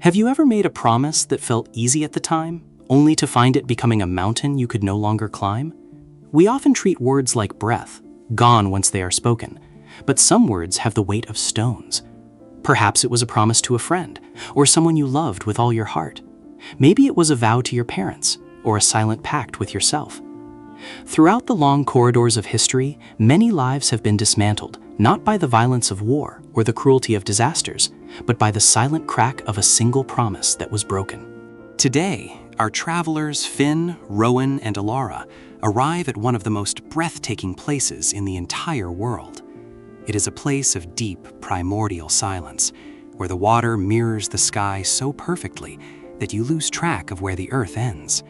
Have you ever made a promise that felt easy at the time, only to find it becoming a mountain you could no longer climb? We often treat words like breath, gone once they are spoken, but some words have the weight of stones. Perhaps it was a promise to a friend, or someone you loved with all your heart. Maybe it was a vow to your parents, or a silent pact with yourself. Throughout the long corridors of history, many lives have been dismantled, not by the violence of war or the cruelty of disasters, but by the silent crack of a single promise that was broken. Today, our travelers Finn, Rowan, and Elara arrive at one of the most breathtaking places in the entire world. It is a place of deep, primordial silence, where the water mirrors the sky so perfectly that you lose track of where the earth ends.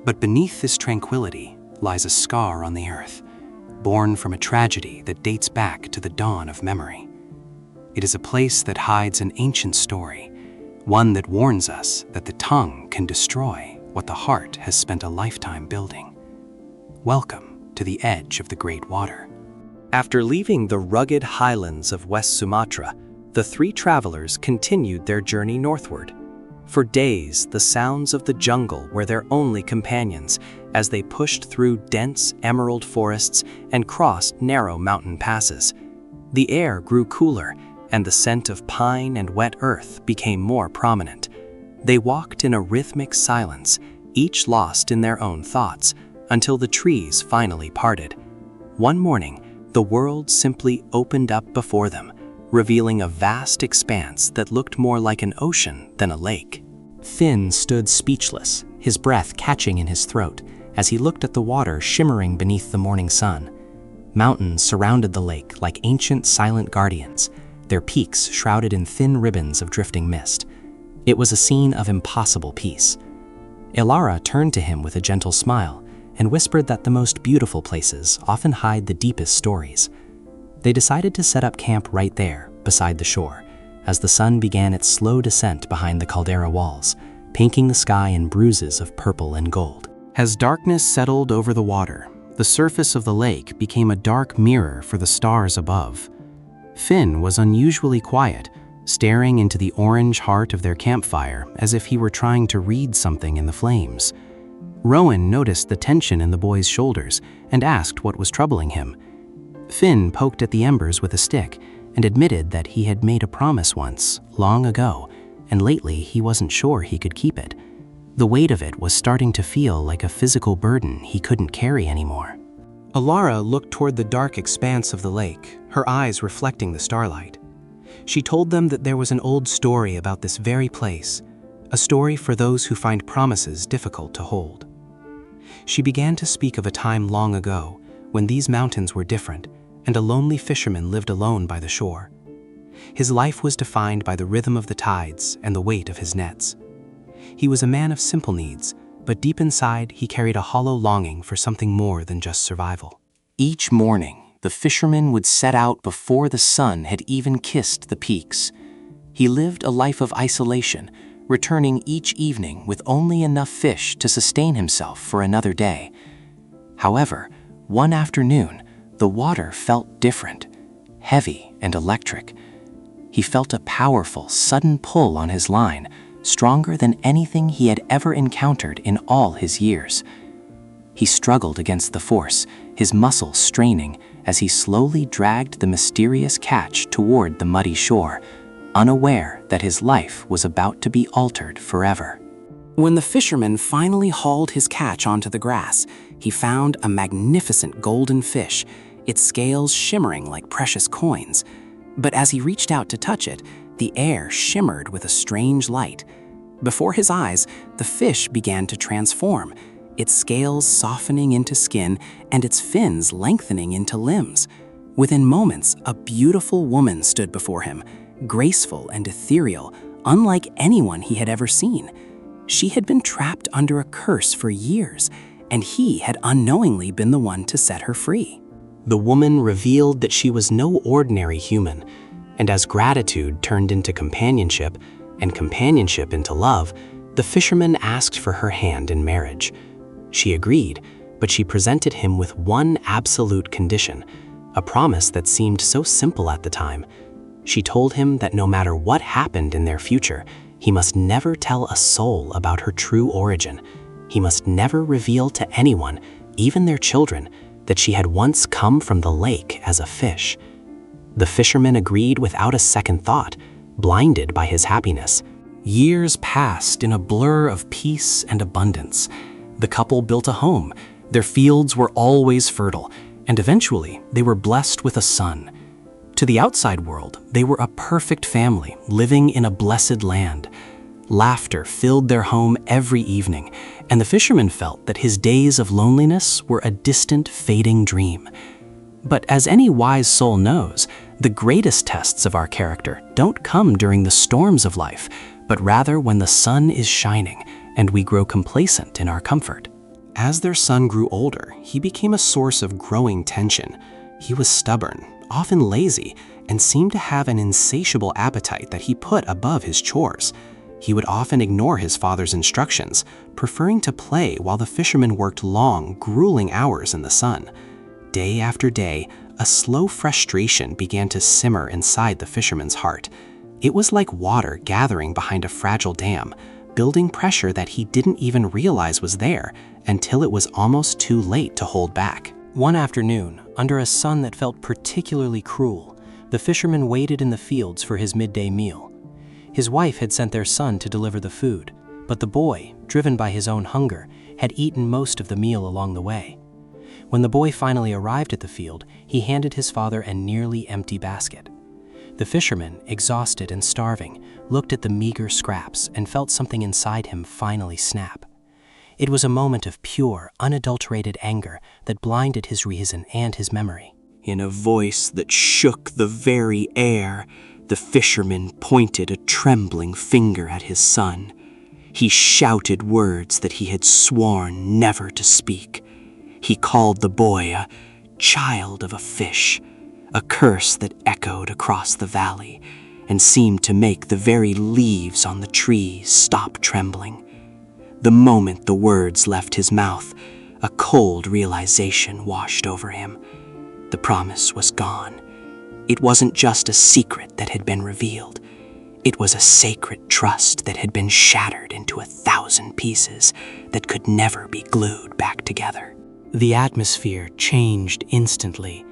But beneath this tranquility lies a scar on the earth, born from a tragedy that dates back to the dawn of memory. It is a place that hides an ancient story, one that warns us that the tongue can destroy what the heart has spent a lifetime building. Welcome to the edge of the Great Water. After leaving the rugged highlands of West Sumatra, the three travelers continued their journey northward. For days, the sounds of the jungle were their only companions as they pushed through dense emerald forests and crossed narrow mountain passes. The air grew cooler, and the scent of pine and wet earth became more prominent. They walked in a rhythmic silence, each lost in their own thoughts, until the trees finally parted. One morning, the world simply opened up before them, revealing a vast expanse that looked more like an ocean than a lake. Finn stood speechless, his breath catching in his throat, as he looked at the water shimmering beneath the morning sun. Mountains surrounded the lake like ancient silent guardians, their peaks shrouded in thin ribbons of drifting mist. It was a scene of impossible peace. Elara turned to him with a gentle smile and whispered that the most beautiful places often hide the deepest stories. They decided to set up camp right there, beside the shore, as the sun began its slow descent behind the caldera walls, painting the sky in bruises of purple and gold. As darkness settled over the water, the surface of the lake became a dark mirror for the stars above. Finn was unusually quiet, staring into the orange heart of their campfire as if he were trying to read something in the flames. Rowan noticed the tension in the boy's shoulders and asked what was troubling him. Finn poked at the embers with a stick and admitted that he had made a promise once, long ago, and lately he wasn't sure he could keep it. The weight of it was starting to feel like a physical burden he couldn't carry anymore. Elara looked toward the dark expanse of the lake, her eyes reflecting the starlight. She told them that there was an old story about this very place, a story for those who find promises difficult to hold. She began to speak of a time long ago when these mountains were different and a lonely fisherman lived alone by the shore. His life was defined by the rhythm of the tides and the weight of his nets. He was a man of simple needs, but deep inside he carried a hollow longing for something more than just survival. Each morning, the fisherman would set out before the sun had even kissed the peaks. He lived a life of isolation, returning each evening with only enough fish to sustain himself for another day. However, one afternoon, the water felt different, heavy and electric. He felt a powerful, sudden pull on his line, stronger than anything he had ever encountered in all his years. He struggled against the force, his muscles straining as he slowly dragged the mysterious catch toward the muddy shore, unaware that his life was about to be altered forever. When the fisherman finally hauled his catch onto the grass, he found a magnificent golden fish, its scales shimmering like precious coins. But as he reached out to touch it, the air shimmered with a strange light. Before his eyes, the fish began to transform, its scales softening into skin and its fins lengthening into limbs. Within moments, a beautiful woman stood before him, graceful and ethereal, unlike anyone he had ever seen. She had been trapped under a curse for years, and he had unknowingly been the one to set her free. The woman revealed that she was no ordinary human, and as gratitude turned into companionship, and companionship into love, the fisherman asked for her hand in marriage. She agreed, but she presented him with one absolute condition, a promise that seemed so simple at the time. She told him that no matter what happened in their future, He must never tell a soul about her true origin. He must never reveal to anyone, even their children, that she had once come from the lake as a fish. The fisherman agreed without a second thought, blinded by his happiness. Years passed in a blur of peace and abundance. The couple built a home. Their fields were always fertile, and eventually they were blessed with a son. To the outside world, they were a perfect family living in a blessed land. Laughter filled their home every evening, and the fisherman felt that his days of loneliness were a distant, fading dream. But as any wise soul knows, the greatest tests of our character don't come during the storms of life, but rather when the sun is shining and we grow complacent in our comfort. As their son grew older, he became a source of growing tension. He was stubborn, often lazy, and seemed to have an insatiable appetite that he put above his chores. He would often ignore his father's instructions, preferring to play while the fisherman worked long, grueling hours in the sun. Day after day, a slow frustration began to simmer inside the fisherman's heart. It was like water gathering behind a fragile dam, building pressure that he didn't even realize was there until it was almost too late to hold back. One afternoon, under a sun that felt particularly cruel, the fisherman waited in the fields for his midday meal. His wife had sent their son to deliver the food, but the boy, driven by his own hunger, had eaten most of the meal along the way. When the boy finally arrived at the field, he handed his father a nearly empty basket. The fisherman, exhausted and starving, looked at the meager scraps and felt something inside him finally snap. It was a moment of pure, unadulterated anger that blinded his reason and his memory. In a voice that shook the very air, the fisherman pointed a trembling finger at his son. He shouted words that he had sworn never to speak. He called the boy a child of a fish, a curse that echoed across the valley and seemed to make the very leaves on the trees stop trembling. The moment the words left his mouth, a cold realization washed over him. The promise was gone. It wasn't just a secret that had been revealed. It was a sacred trust that had been shattered into 1,000 pieces that could never be glued back together. The atmosphere changed instantly.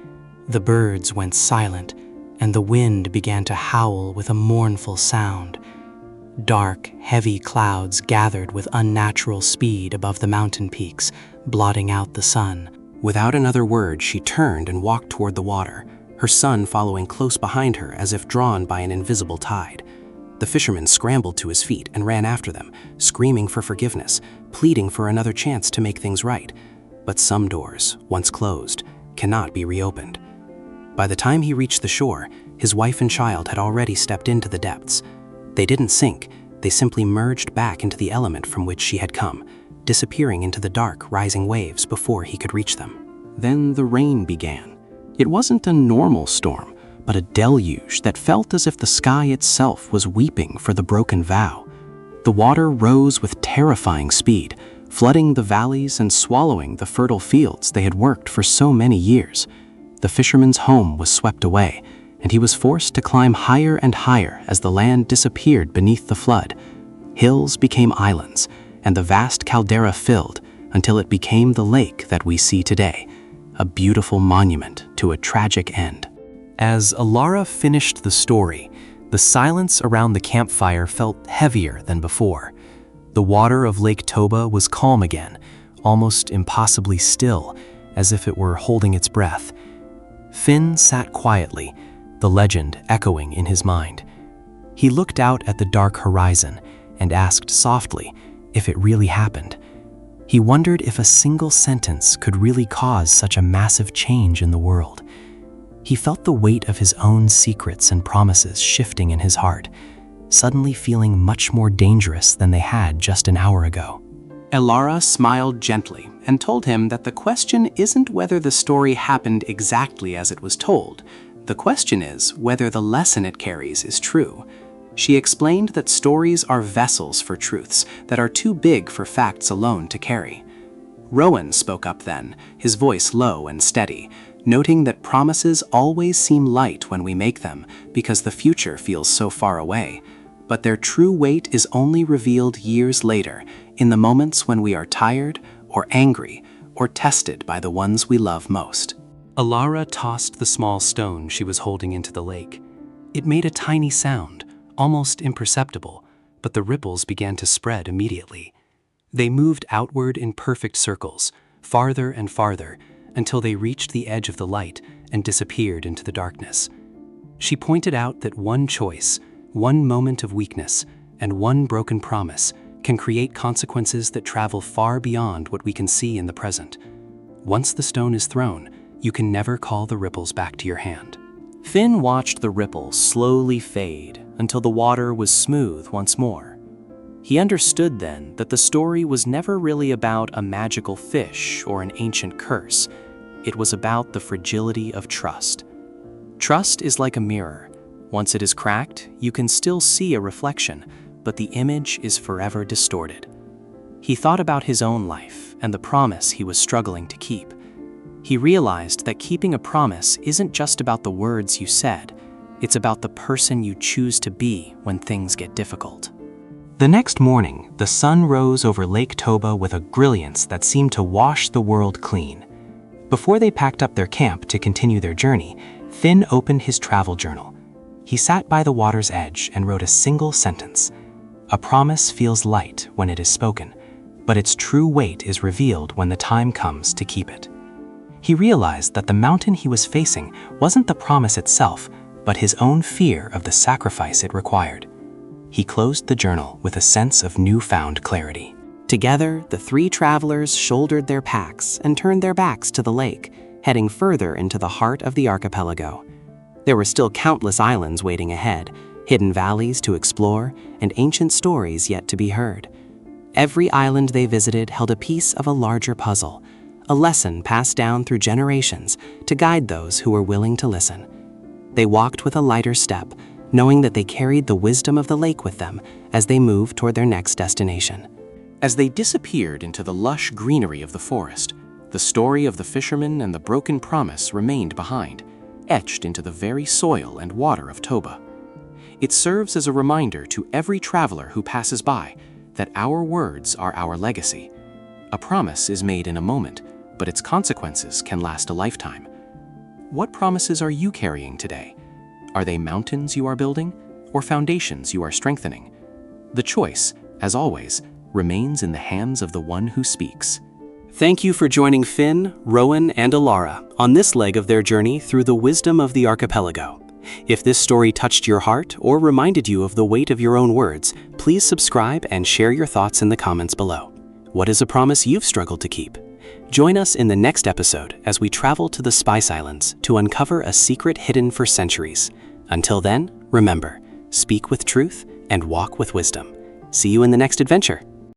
The birds went silent, and the wind began to howl with a mournful sound. Dark, heavy clouds gathered with unnatural speed above the mountain peaks, blotting out the sun. Without another word, she turned and walked toward the water, her son following close behind her as if drawn by an invisible tide. The fisherman scrambled to his feet and ran after them, screaming for forgiveness, pleading for another chance to make things right. But some doors, once closed, cannot be reopened. By the time he reached the shore, his wife and child had already stepped into the depths. They didn't sink, they simply merged back into the element from which she had come, disappearing into the dark, rising waves before he could reach them. Then the rain began. It wasn't a normal storm, but a deluge that felt as if the sky itself was weeping for the broken vow. The water rose with terrifying speed, flooding the valleys and swallowing the fertile fields they had worked for so many years. The fisherman's home was swept away, and he was forced to climb higher and higher as the land disappeared beneath the flood. Hills became islands, and the vast caldera filled until it became the lake that we see today, a beautiful monument to a tragic end. As Elara finished the story, the silence around the campfire felt heavier than before. The water of Lake Toba was calm again, almost impossibly still, as if it were holding its breath. Finn sat quietly, the legend echoing in his mind. He looked out at the dark horizon and asked softly if it really happened. He wondered if a single sentence could really cause such a massive change in the world. He felt the weight of his own secrets and promises shifting in his heart, suddenly feeling much more dangerous than they had just an hour ago. Elara smiled gently and told him that the question isn't whether the story happened exactly as it was told. The question is whether the lesson it carries is true. She explained that stories are vessels for truths that are too big for facts alone to carry. Rowan spoke up then, his voice low and steady, noting that promises always seem light when we make them because the future feels so far away. But their true weight is only revealed years later, in the moments when we are tired or angry or tested by the ones we love most. Elara tossed the small stone she was holding into the lake. It made a tiny sound, almost imperceptible, but the ripples began to spread immediately. They moved outward in perfect circles, farther and farther, until they reached the edge of the light and disappeared into the darkness. She pointed out that one choice, one moment of weakness, and one broken promise can create consequences that travel far beyond what we can see in the present. Once the stone is thrown, you can never call the ripples back to your hand. Finn watched the ripples slowly fade until the water was smooth once more. He understood then that the story was never really about a magical fish or an ancient curse. It was about the fragility of trust. Trust is like a mirror. Once it is cracked, you can still see a reflection, but the image is forever distorted. He thought about his own life and the promise he was struggling to keep. He realized that keeping a promise isn't just about the words you said, it's about the person you choose to be when things get difficult. The next morning, the sun rose over Lake Toba with a brilliance that seemed to wash the world clean. Before they packed up their camp to continue their journey, Finn opened his travel journal. He sat by the water's edge and wrote a single sentence. A promise feels light when it is spoken, but its true weight is revealed when the time comes to keep it. He realized that the mountain he was facing wasn't the promise itself, but his own fear of the sacrifice it required. He closed the journal with a sense of newfound clarity. Together, the three travelers shouldered their packs and turned their backs to the lake, heading further into the heart of the archipelago. There were still countless islands waiting ahead, hidden valleys to explore, and ancient stories yet to be heard. Every island they visited held a piece of a larger puzzle, a lesson passed down through generations to guide those who were willing to listen. They walked with a lighter step, knowing that they carried the wisdom of the lake with them as they moved toward their next destination. As they disappeared into the lush greenery of the forest, the story of the fisherman and the broken promise remained behind, etched into the very soil and water of Toba. It serves as a reminder to every traveler who passes by that our words are our legacy. A promise is made in a moment, but its consequences can last a lifetime. What promises are you carrying today? Are they mountains you are building, or foundations you are strengthening? The choice, as always, remains in the hands of the one who speaks. Thank you for joining Finn, Rowan, and Elara on this leg of their journey through the wisdom of the archipelago. If this story touched your heart or reminded you of the weight of your own words, please subscribe and share your thoughts in the comments below. What is a promise you've struggled to keep? Join us in the next episode as we travel to the Spice Islands to uncover a secret hidden for centuries. Until then, remember, speak with truth and walk with wisdom. See you in the next adventure.